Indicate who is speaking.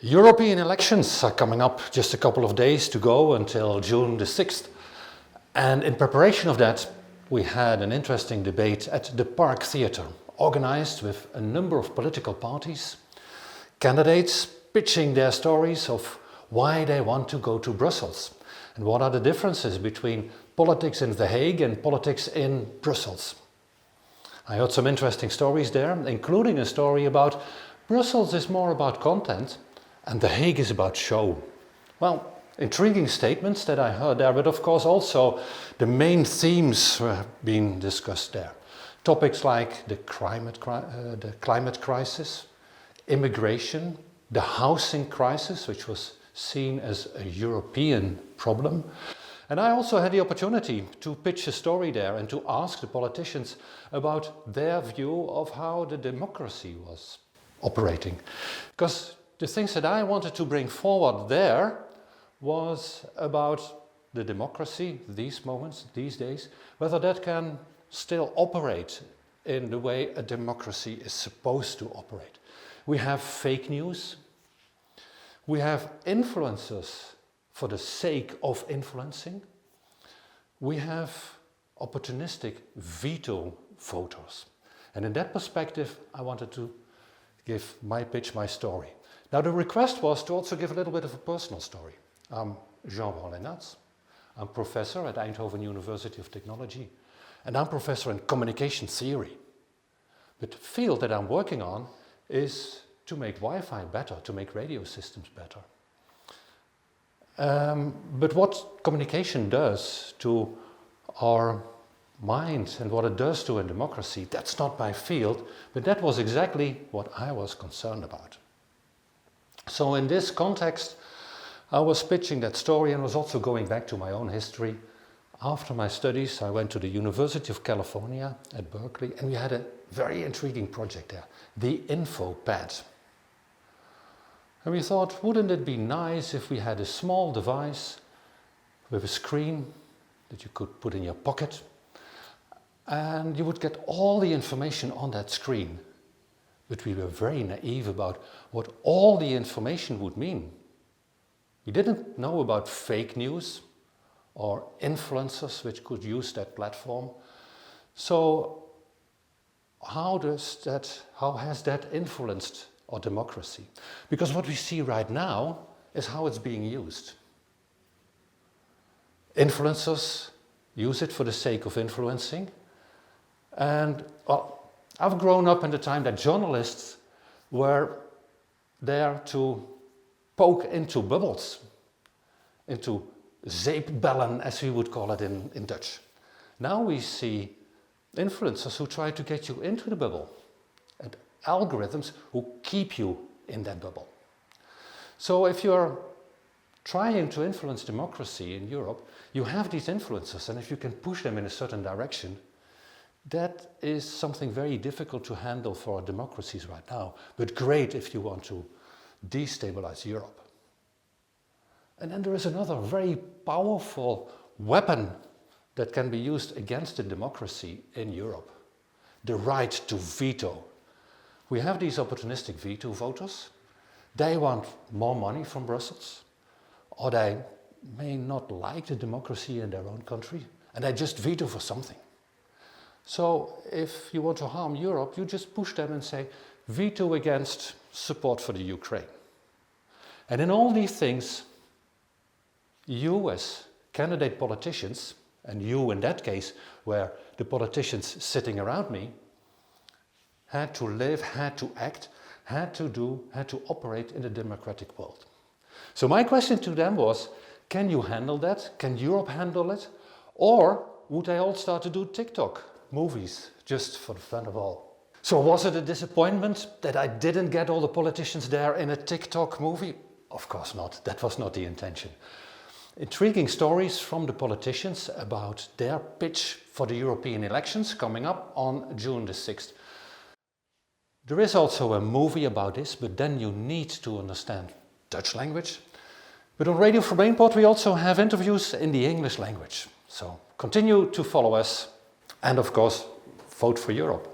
Speaker 1: European elections are coming up, just a couple of days to go until June the 6th. And in preparation of that, we had an interesting debate at the Park Theatre, organized with a number of political parties, candidates pitching their stories of why they want to go to Brussels and what are the differences between politics in The Hague and politics in Brussels. I heard some interesting stories there, including a story about Brussels is more about content and The Hague is about show. Well, intriguing statements that I heard there, but of course also the main themes were being discussed there. Topics like the climate crisis, immigration, the housing crisis, which was seen as a European problem. And I also had the opportunity to pitch a story there and to ask the politicians about their view of how the democracy was operating. Because the things that I wanted to bring forward there was about the democracy, these moments, these days, whether that can still operate in the way a democracy is supposed to operate. We have fake news. We have influencers for the sake of influencing. We have opportunistic veto voters. And in that perspective, I wanted to give my pitch, my story. Now the request was to also give a little bit of a personal story. I'm Jean-Paul Lennartz. I'm professor at Eindhoven University of Technology, and I'm professor in communication theory. But the field that I'm working on is to make Wi-Fi better, to make radio systems better. But what communication does to our mind and what it does to a democracy, that's not my field, but that was exactly what I was concerned about. So in this context, I was pitching that story and was also going back to my own history. After my studies, I went to the University of California at Berkeley, and we had a very intriguing project there, the infopad. And we thought, wouldn't it be nice if we had a small device with a screen that you could put in your pocket, and you would get all the information on that screen. But we were very naive about what all the information would mean. We didn't know about fake news or influencers which could use that platform. So how has that influenced our democracy? Because what we see right now is how it's being used. Influencers use it for the sake of influencing. And well, I've grown up in the time that journalists were there to poke into bubbles, into zeepbellen, as we would call it in Dutch. Now we see influencers who try to get you into the bubble and algorithms who keep you in that bubble. So if you're trying to influence democracy in Europe, you have these influencers, and if you can push them in a certain direction, that is something very difficult to handle for our democracies right now, but great if you want to destabilize Europe. And then there is another very powerful weapon that can be used against the democracy in Europe, the right to veto. We have these opportunistic veto voters. They want more money from Brussels, or they may not like the democracy in their own country, and they just veto for something. So if you want to harm Europe, you just push them and say, veto against support for the Ukraine. And in all these things, you as candidate politicians, and you in that case were the politicians sitting around me, had to live, had to act, had to operate in a democratic world. So my question to them was, can you handle that? Can Europe handle it? Or would they all start to do TikTok movies just for the fun of all? So was it a disappointment that I didn't get all the politicians there in a TikTok movie? Of course not. That was not the intention. Intriguing stories from the politicians about their pitch for the European elections coming up on June the 6th. There is also a movie about this, but then you need to understand Dutch language. But on Radio from Brainport we also have interviews in the English language. So continue to follow us and of course vote for Europe.